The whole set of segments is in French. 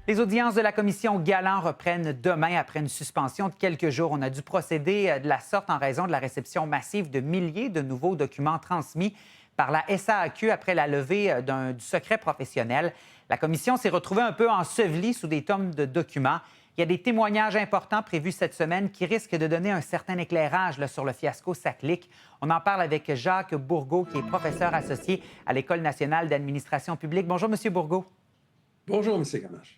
Les audiences de la commission Galland reprennent demain après une suspension de quelques jours. On a dû procéder de la sorte en raison de la réception massive de milliers de nouveaux documents transmis par la SAAQ après la levée du secret professionnel. La commission s'est retrouvée un peu ensevelie sous des tomes de documents. Il y a des témoignages importants prévus cette semaine qui risquent de donner un certain éclairage sur le fiasco Saclic. On en parle avec Jacques Bourgault, qui est professeur associé à l'École nationale d'administration publique. Bonjour, M. Bourgault. Bonjour, M. Gamache.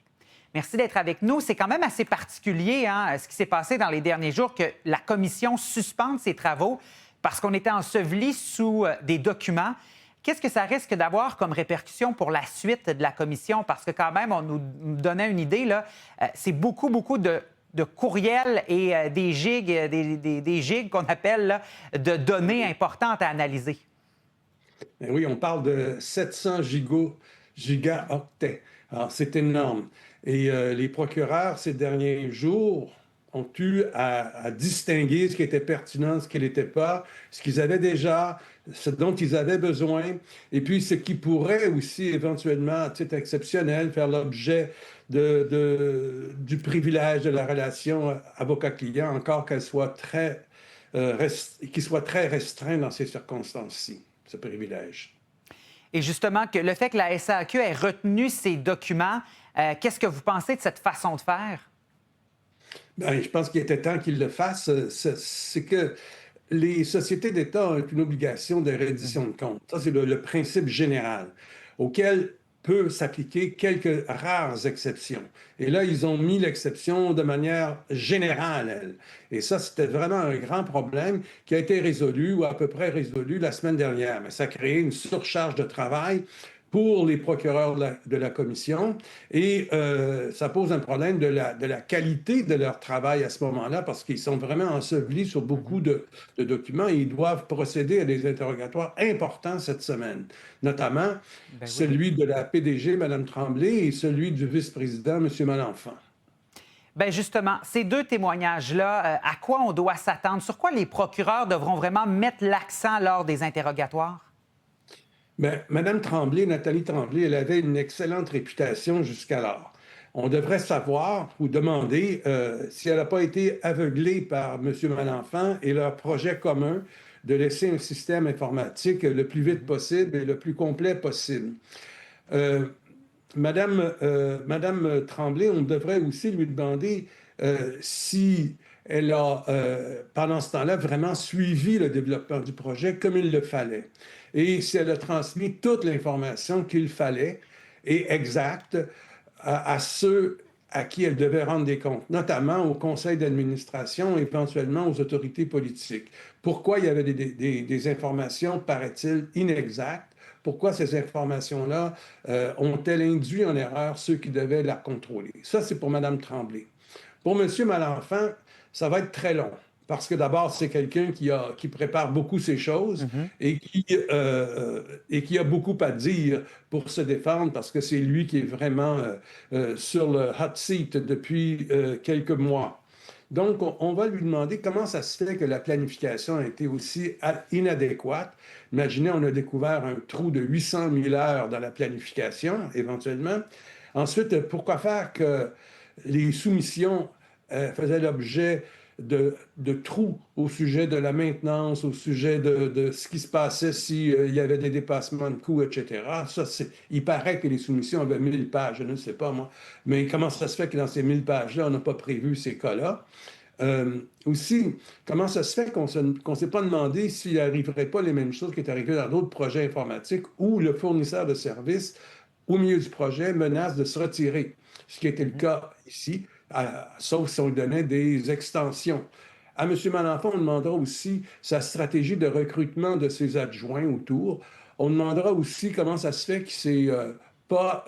Merci d'être avec nous. C'est quand même assez particulier, ce qui s'est passé dans les derniers jours, que la commission suspende ses travaux parce qu'on était enseveli sous des documents. Qu'est-ce que ça risque d'avoir comme répercussion pour la suite de la commission? Parce que quand même, on nous donnait une idée, là, c'est beaucoup de courriels et des gigs, des gigs qu'on appelle là, de données importantes à analyser. Ben oui, on parle de 700 gigaoctets. Alors, c'est énorme. Et les procureurs, ces derniers jours, ont eu à distinguer ce qui était pertinent, ce qui n'était pas, ce qu'ils avaient déjà, ce dont ils avaient besoin, et puis ce qui pourrait aussi éventuellement, à titre exceptionnel, faire l'objet du privilège de la relation avocat-client, encore qu'elle soit qu'il soit très restreint dans ces circonstances-ci, ce privilège. Et justement, le fait que la SAAQ ait retenu ces documents, qu'est-ce que vous pensez de cette façon de faire? Bien, je pense qu'il était temps qu'ils le fassent. C'est que les sociétés d'État ont une obligation de reddition de comptes. Ça, c'est le principe général auquel peut s'appliquer quelques rares exceptions. Et là, ils ont mis l'exception de manière générale, elle. Et ça, c'était vraiment un grand problème qui a été résolu, ou à peu près résolu, la semaine dernière. Mais ça a créé une surcharge de travail pour les procureurs de la commission et ça pose un problème de la qualité de leur travail à ce moment-là parce qu'ils sont vraiment ensevelis sur beaucoup de documents et ils doivent procéder à des interrogatoires importants cette semaine, notamment celui de la PDG, Mme Tremblay, et celui du vice-président, M. Malenfant. Bien, justement, ces deux témoignages-là, à quoi on doit s'attendre? Sur quoi les procureurs devront vraiment mettre l'accent lors des interrogatoires? Bien, Mme Tremblay, Nathalie Tremblay, elle avait une excellente réputation jusqu'alors. On devrait savoir ou demander si elle n'a pas été aveuglée par M. Malenfant et leur projet commun de laisser un système informatique le plus vite possible et le plus complet possible. Madame Tremblay, on devrait aussi lui demander si elle a, pendant ce temps-là, vraiment suivi le développement du projet comme il le fallait. Et si elle a transmis toute l'information qu'il fallait et exacte à ceux à qui elle devait rendre des comptes, notamment au conseil d'administration, éventuellement aux autorités politiques. Pourquoi il y avait des informations, paraît-il, inexactes? Pourquoi ces informations-là ont-elles induit en erreur ceux qui devaient la contrôler? Ça, c'est pour Mme Tremblay. Pour M. Malenfant, ça va être très long. Parce que d'abord, c'est quelqu'un qui prépare beaucoup ces choses et qui a beaucoup à dire pour se défendre parce que c'est lui qui est vraiment sur le hot seat depuis quelques mois. Donc, on va lui demander comment ça se fait que la planification a été aussi inadéquate. Imaginez, on a découvert un trou de 800 000 heures dans la planification, éventuellement. Ensuite, pourquoi faire que les soumissions faisaient l'objet de trous au sujet de la maintenance, au sujet de ce qui se passait s'il y avait des dépassements de coûts, etc. Ça, il paraît que les soumissions avaient 1000 pages, je ne sais pas moi. Mais comment ça se fait que dans ces 1000 pages-là, on n'a pas prévu ces cas-là? Aussi, comment ça se fait qu'on ne s'est pas demandé s'il n'arriverait pas les mêmes choses qui est arrivé dans d'autres projets informatiques où le fournisseur de services, au milieu du projet, menace de se retirer, ce qui était le cas ici, sauf si on lui donnait des extensions. À M. Malenfant, on demandera aussi sa stratégie de recrutement de ses adjoints autour. On demandera aussi comment ça se fait qu'il ne s'est pas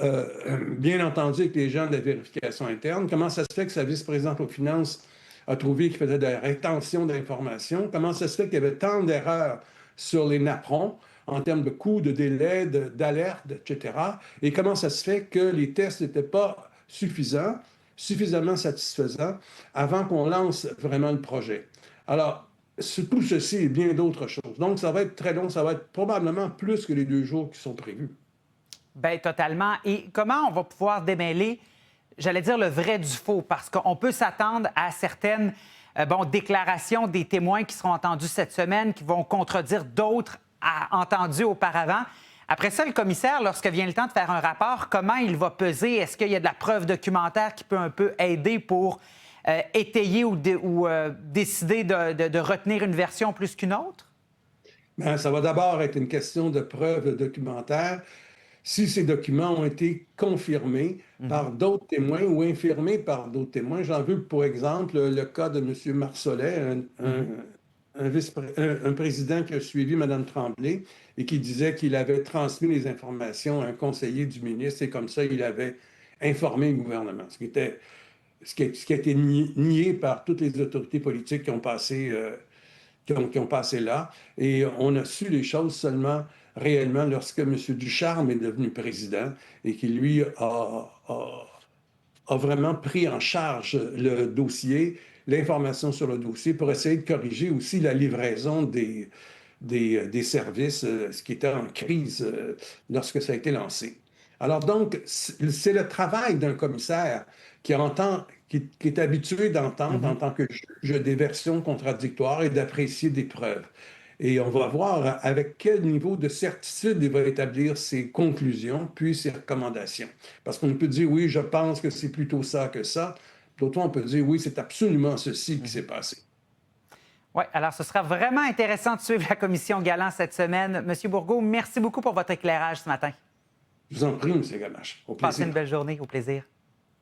bien entendu avec les gens de la vérification interne, comment ça se fait que sa vice-présidente aux finances a trouvé qu'il faisait de la rétention d'informations, comment ça se fait qu'il y avait tant d'erreurs sur les napperons en termes de coûts, de délais, d'alerte, etc. Et comment ça se fait que les tests n'étaient pas suffisamment satisfaisants avant qu'on lance vraiment le projet. Alors, tout ceci et bien d'autres choses. Donc, ça va être très long, ça va être probablement plus que les 2 jours qui sont prévus. Bien, totalement. Et comment on va pouvoir démêler j'allais dire le vrai du faux, parce qu'on peut s'attendre à certaines déclarations des témoins qui seront entendus cette semaine, qui vont contredire d'autres entendus auparavant. Après ça, le commissaire, lorsque vient le temps de faire un rapport, comment il va peser? Est-ce qu'il y a de la preuve documentaire qui peut un peu aider pour étayer ou décider de retenir une version plus qu'une autre? Bien, ça va d'abord être une question de preuve documentaire. Si ces documents ont été confirmés par d'autres témoins ou infirmés par d'autres témoins, j'en veux pour exemple le cas de M. Marsollet, un président qui a suivi Mme Tremblay et qui disait qu'il avait transmis les informations à un conseiller du ministre et comme ça, il avait informé le gouvernement, ce qui a été nié par toutes les autorités politiques qui ont passé qui ont passé là. Et on a su les choses seulement réellement lorsque M. Ducharme est devenu président et qui, lui, a vraiment pris en charge le dossier, l'information sur le dossier pour essayer de corriger aussi la livraison des services, ce qui était en crise lorsque ça a été lancé. Alors donc, c'est le travail d'un commissaire qui est habitué d'entendre en tant que juge des versions contradictoires et d'apprécier des preuves. Et on va voir avec quel niveau de certitude il va établir ses conclusions, puis ses recommandations. Parce qu'on peut dire, oui, je pense que c'est plutôt ça que ça. D'autres, on peut dire, oui, c'est absolument ceci qui s'est passé. Oui, alors ce sera vraiment intéressant de suivre la commission Galland cette semaine. Monsieur Bourgault, merci beaucoup pour votre éclairage ce matin. Je vous en prie, M. Gamache. Au plaisir. Passez une belle journée. Au plaisir.